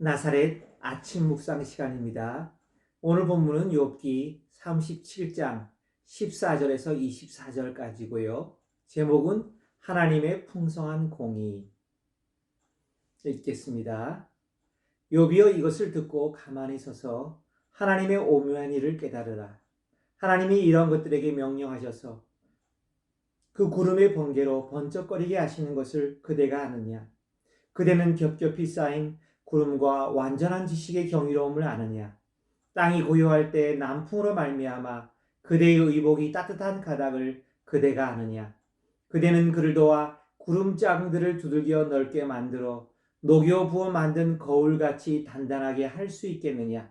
나사렛 아침 묵상 시간입니다. 오늘 본문은 욥기 37장 14절에서 24절까지고요. 제목은 하나님의 풍성한 공의. 읽겠습니다. 욥이여 이것을 듣고 가만히 서서 하나님의 오묘한 일을 깨달으라. 하나님이 이런 것들에게 명령하셔서 그 구름의 번개로 번쩍거리게 하시는 것을 그대가 아느냐? 그대는 겹겹이 쌓인 구름과 완전한 지식의 경이로움을 아느냐? 땅이 고요할 때 남풍으로 말미암아 그대의 의복이 따뜻한 가닥을 그대가 아느냐? 그대는 그를 도와 구름장들을 두들겨 넓게 만들어 녹여 부어 만든 거울같이 단단하게 할 수 있겠느냐?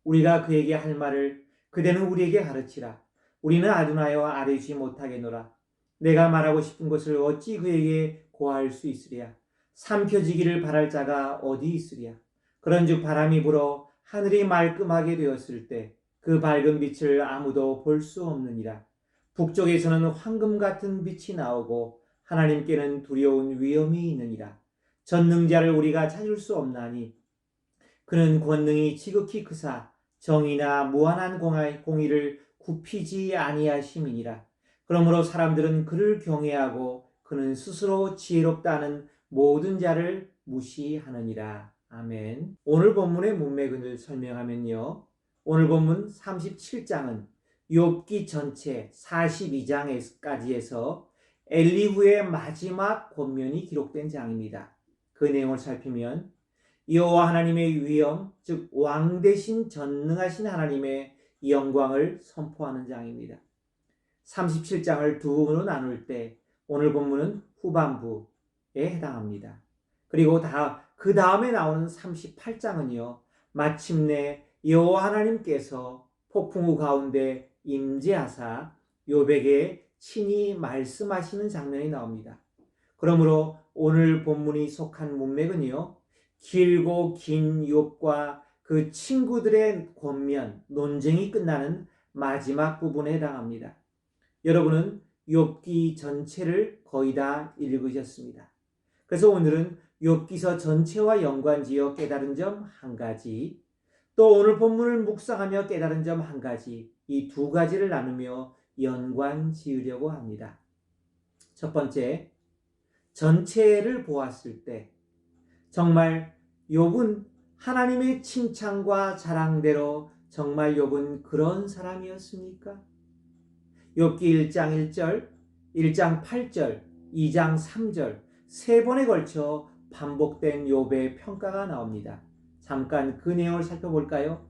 우리가 그에게 할 말을 그대는 우리에게 가르치라. 우리는 아둔하여 알지 못하겠노라. 내가 말하고 싶은 것을 어찌 그에게 고할 수 있으랴? 삼켜지기를 바랄 자가 어디 있으랴? 그런즉 바람이 불어 하늘이 말끔하게 되었을 때 그 밝은 빛을 아무도 볼 수 없느니라. 북쪽에서는 황금 같은 빛이 나오고 하나님께는 두려운 위엄이 있느니라. 전능자를 우리가 찾을 수 없나니 그는 권능이 지극히 크사 정의나 무한한 공의를 굽히지 아니하심이니라. 그러므로 사람들은 그를 경외하고 그는 스스로 지혜롭다는 모든 자를 무시하느니라. 아멘. 오늘 본문의 문맥을 설명하면요. 오늘 본문 37장은 욥기 전체 42장까지 해서 엘리후의 마지막 권면이 기록된 장입니다. 그 내용을 살피면 여호와 하나님의 위엄, 즉 왕 대신 전능하신 하나님의 영광을 선포하는 장입니다. 37장을 두 부분으로 나눌 때 오늘 본문은 후반부에 해당합니다. 그리고 그 다음에 나오는 38장은요. 마침내 여호와 하나님께서 폭풍우 가운데 임재하사 욥에게 친히 말씀하시는 장면이 나옵니다. 그러므로 오늘 본문이 속한 문맥은요. 길고 긴 욥과 그 친구들의 권면, 논쟁이 끝나는 마지막 부분에 해당합니다. 여러분은 욥기 전체를 거의 다 읽으셨습니다. 그래서 오늘은 욥기서 전체와 연관지어 깨달은 점 한 가지, 또 오늘 본문을 묵상하며 깨달은 점 한 가지, 이 두 가지를 나누며 연관 지으려고 합니다. 첫 번째, 전체를 보았을 때 정말 욥은 하나님의 칭찬과 자랑대로 정말 욥은 그런 사람이었습니까? 욥기 1장 1절, 1장 8절, 2장 3절 세 번에 걸쳐 반복된 욥의 평가가 나옵니다. 잠깐 그 내용을 살펴볼까요?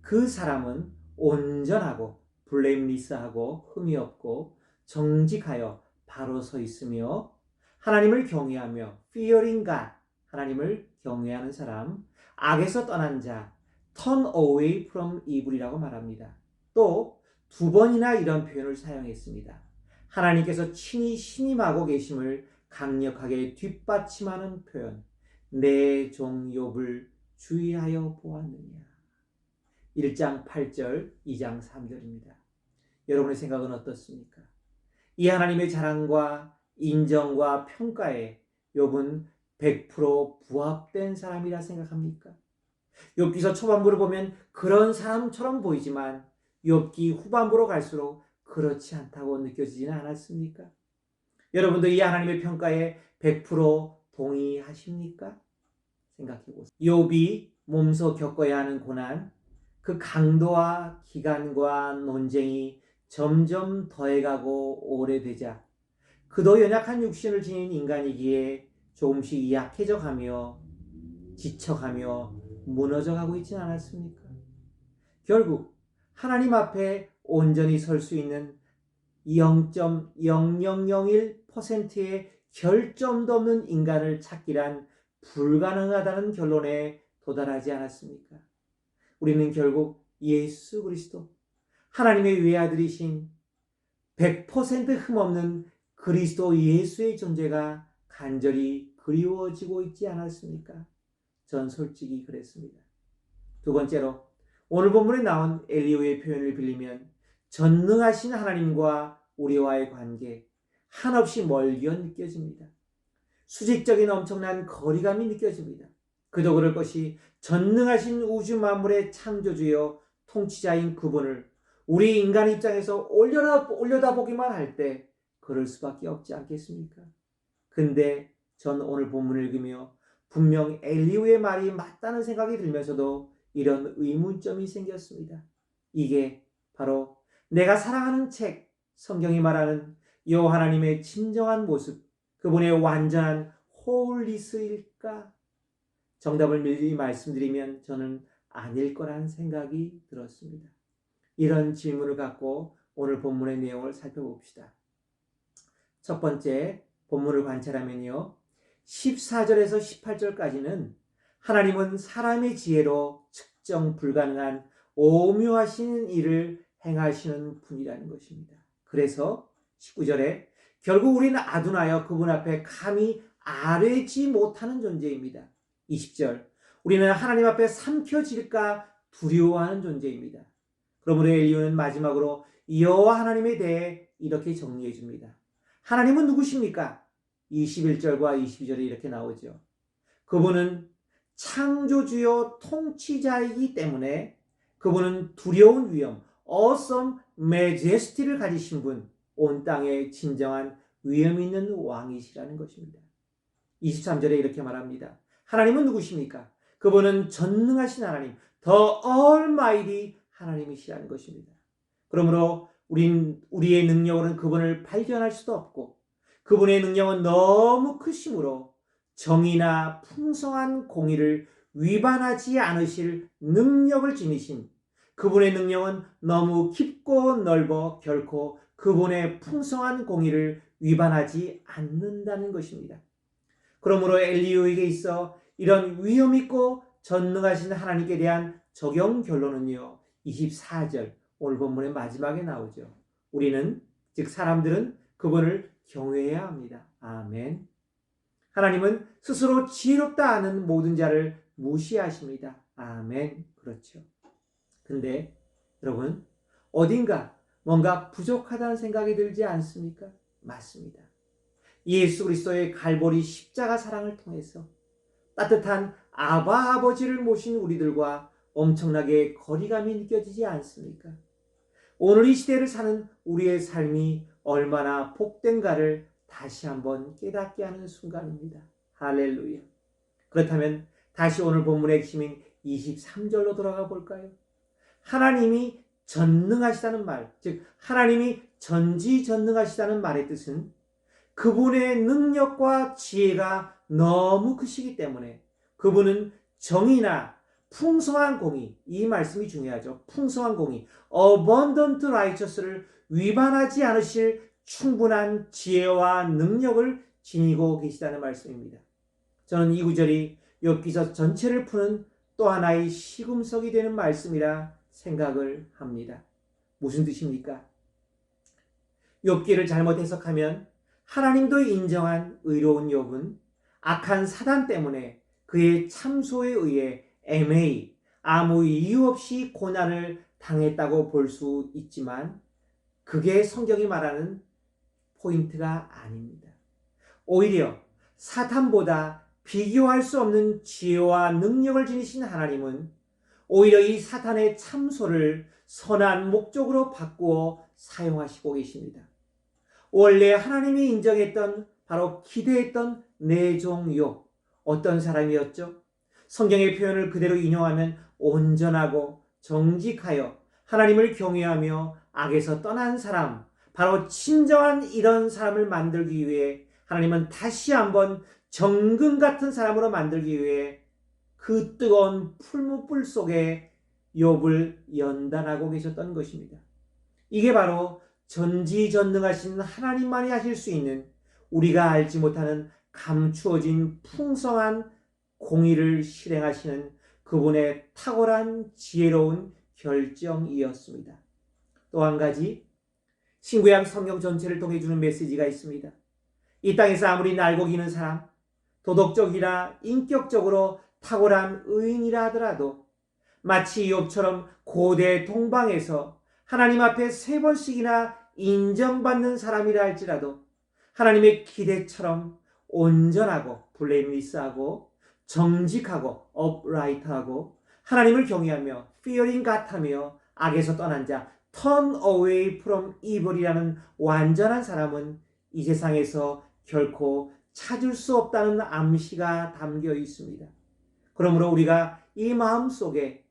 그 사람은 온전하고 블레임리스하고 흠이 없고 정직하여 바로 서 있으며 하나님을 경외하며 fearing God, 하나님을 경외하는 사람, 악에서 떠난 자, turn away from evil이라고 말합니다. 또 두 번이나 이런 표현을 사용했습니다. 하나님께서 친히 신임하고 계심을 강력하게 뒷받침하는 표현, 내 종 욥을 주의하여 보았느냐. 1장 8절, 2장 3절입니다. 여러분의 생각은 어떻습니까? 이 하나님의 자랑과 인정과 평가에 욥은 100% 부합된 사람이라 생각합니까? 욥기서 초반부를 보면 그런 사람처럼 보이지만 욥기 후반부로 갈수록 그렇지 않다고 느껴지지는 않았습니까? 여러분도 이 하나님의 평가에 100% 동의하십니까? 생각해보세요. 욥이 몸소 겪어야 하는 고난, 그 강도와 기간과 논쟁이 점점 더해가고 오래되자 그도 연약한 육신을 지닌 인간이기에 조금씩 약해져 가며 지쳐가며 무너져가고 있지는 않았습니까? 결국 하나님 앞에 온전히 설 수 있는 0.0001%의 결점도 없는 인간을 찾기란 불가능하다는 결론에 도달하지 않았습니까? 우리는 결국 예수 그리스도, 하나님의 외아들이신 100% 흠없는 그리스도 예수의 존재가 간절히 그리워지고 있지 않았습니까? 전 솔직히 그랬습니다. 두 번째로 오늘 본문에 나온 엘리후의 표현을 빌리면 전능하신 하나님과 우리와의 관계 한없이 멀게 느껴집니다. 수직적인 엄청난 거리감이 느껴집니다. 그도 그럴 것이 전능하신 우주 만물의 창조주여 통치자인 그분을 우리 인간 입장에서 올려다보기만 할 때 그럴 수밖에 없지 않겠습니까? 근데 전 오늘 본문을 읽으며 분명 엘리후의 말이 맞다는 생각이 들면서도 이런 의문점이 생겼습니다. 이게 바로 내가 사랑하는 책, 성경이 말하는 여호와 하나님의 진정한 모습, 그분의 완전한 홀리스일까? 정답을 미리 말씀드리면 저는 아닐 거라는 생각이 들었습니다. 이런 질문을 갖고 오늘 본문의 내용을 살펴봅시다. 첫 번째, 본문을 관찰하면요. 14절에서 18절까지는 하나님은 사람의 지혜로 측정 불가능한 오묘하신 일을 행하시는 분이라는 것입니다. 그래서 19절에 결국 우리는 아둔하여 그분 앞에 감히 아뢰지 못하는 존재입니다. 20절, 우리는 하나님 앞에 삼켜질까 두려워하는 존재입니다. 그러므로 엘리후는 마지막으로 여호와 하나님에 대해 이렇게 정리해 줍니다. 하나님은 누구십니까? 21절과 22절에 이렇게 나오죠. 그분은 창조주요 통치자이기 때문에 그분은 두려운 위엄, awesome majesty를 가지신 분, 온 땅에 진정한 위엄 있는 왕이시라는 것입니다. 23절에 이렇게 말합니다. 하나님은 누구십니까? 그분은 전능하신 하나님, The Almighty 하나님이시라는 것입니다. 그러므로 우리의 능력으로는 그분을 발견할 수도 없고 그분의 능력은 너무 크심으로 정의나 풍성한 공의를 위반하지 않으실 능력을 지니신 그분의 능력은 너무 깊고 넓어 결코 그분의 풍성한 공의를 위반하지 않는다는 것입니다. 그러므로 엘리후에게 있어 이런 위엄 있고 전능하신 하나님께 대한 적용 결론은요. 24절 오늘 본문의 마지막에 나오죠. 우리는 즉 사람들은 그분을 경외해야 합니다. 아멘. 하나님은 스스로 지혜롭다 하는 모든 자를 무시하십니다. 아멘. 그렇죠. 근데 여러분 어딘가 뭔가 부족하다는 생각이 들지 않습니까? 맞습니다. 예수 그리스도의 갈보리 십자가 사랑을 통해서 따뜻한 아바 아버지를 모신 우리들과 엄청나게 거리감이 느껴지지 않습니까? 오늘 이 시대를 사는 우리의 삶이 얼마나 복된가를 다시 한번 깨닫게 하는 순간입니다. 할렐루야. 그렇다면 다시 오늘 본문의 핵심인 23절로 돌아가 볼까요? 하나님이 전능하시다는 말, 즉 하나님이 전지전능하시다는 말의 뜻은 그분의 능력과 지혜가 너무 크시기 때문에 그분은 정의나 풍성한 공의, 이 말씀이 중요하죠. 풍성한 공의, abundant righteous를 위반하지 않으실 충분한 지혜와 능력을 지니고 계시다는 말씀입니다. 저는 이 구절이 욥기서 전체를 푸는 또 하나의 시금석이 되는 말씀이라 생각을 합니다. 무슨 뜻입니까? 욥기를 잘못 해석하면 하나님도 인정한 의로운 욥은 악한 사단 때문에 그의 참소에 의해 애매히 아무 이유 없이 고난을 당했다고 볼 수 있지만 그게 성경이 말하는 포인트가 아닙니다. 오히려 사탄보다 비교할 수 없는 지혜와 능력을 지니신 하나님은 오히려 이 사탄의 참소를 선한 목적으로 바꾸어 사용하시고 계십니다. 원래 하나님이 인정했던 바로 기대했던 내종 욥, 어떤 사람이었죠? 성경의 표현을 그대로 인용하면 온전하고 정직하여 하나님을 경외하며 악에서 떠난 사람, 바로 진정한 이런 사람을 만들기 위해 하나님은 다시 한번 정금 같은 사람으로 만들기 위해 그 뜨거운 풀무불 속에 욥을 연단하고 계셨던 것입니다. 이게 바로 전지전능하신 하나님만이 하실 수 있는 우리가 알지 못하는 감추어진 풍성한 공의를 실행하시는 그분의 탁월한 지혜로운 결정이었습니다. 또 한 가지 신구약 성경 전체를 통해 주는 메시지가 있습니다. 이 땅에서 아무리 날고 기는 사람, 도덕적이나 인격적으로 탁월한 의인이라 하더라도 마치 욥처럼 고대 동방에서 하나님 앞에 3번씩이나 인정받는 사람이라 할지라도 하나님의 기대처럼 온전하고 블레임리스하고 정직하고 upright하고 하나님을 경외하며 fearing God하며 악에서 떠난 자 turn away from evil이라는 완전한 사람은 이 세상에서 결코 찾을 수 없다는 암시가 담겨 있습니다. 그러므로 우리가 이 마음 속에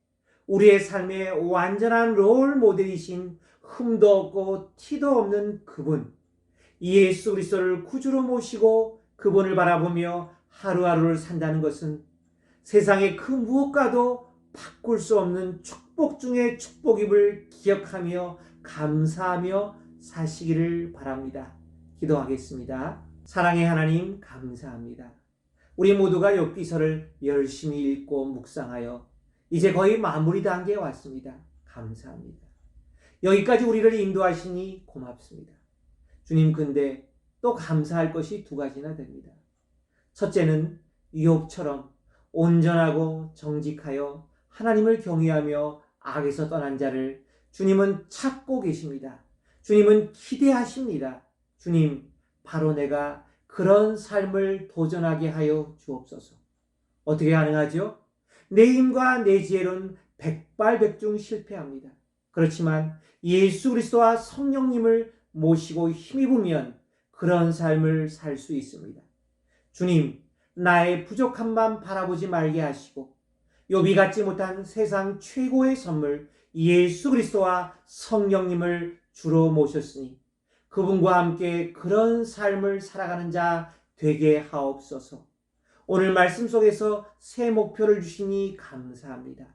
우리의 삶의 완전한 롤 모델이신 흠도 없고 티도 없는 그분 예수 그리스도를 구주로 모시고 그분을 바라보며 하루하루를 산다는 것은 세상의 그 무엇과도 바꿀 수 없는 축복 중의 축복임을 기억하며 감사하며 사시기를 바랍니다. 기도하겠습니다. 사랑의 하나님 감사합니다. 우리 모두가 욥기서를 열심히 읽고 묵상하여 이제 거의 마무리 단계에 왔습니다. 감사합니다. 여기까지 우리를 인도하시니 고맙습니다. 주님, 근데 또 감사할 것이 두 가지나 됩니다. 첫째는 욥처럼 온전하고 정직하여 하나님을 경외하며 악에서 떠난 자를 주님은 찾고 계십니다. 주님은 기대하십니다. 주님, 바로 내가 그런 삶을 도전하게 하여 주옵소서. 어떻게 가능하죠? 내 힘과 내 지혜로는 백발백중 실패합니다. 그렇지만 예수 그리스도와 성령님을 모시고 힘입으면 그런 삶을 살 수 있습니다. 주님, 나의 부족함만 바라보지 말게 하시고 욥이 갖지 못한 세상 최고의 선물 예수 그리스도와 성령님을 주로 모셨으니 그분과 함께 그런 삶을 살아가는 자 되게 하옵소서. 오늘 말씀 속에서 새 목표를 주시니 감사합니다.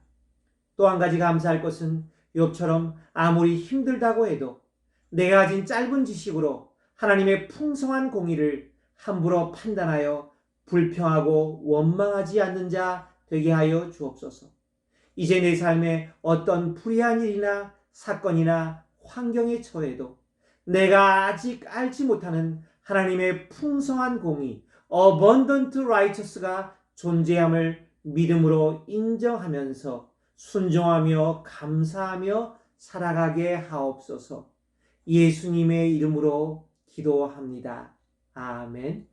또 한 가지 감사할 것은 욥처럼 아무리 힘들다고 해도 내가 가진 짧은 지식으로 하나님의 풍성한 공의를 함부로 판단하여 불평하고 원망하지 않는 자 되게 하여 주옵소서. 이제 내 삶에 어떤 불의한 일이나 사건이나 환경에 처해도 내가 아직 알지 못하는 하나님의 풍성한 공의, abundant righteous가 존재함을 믿음으로 인정하면서 순종하며 감사하며 살아가게 하옵소서. 예수님의 이름으로 기도합니다. 아멘.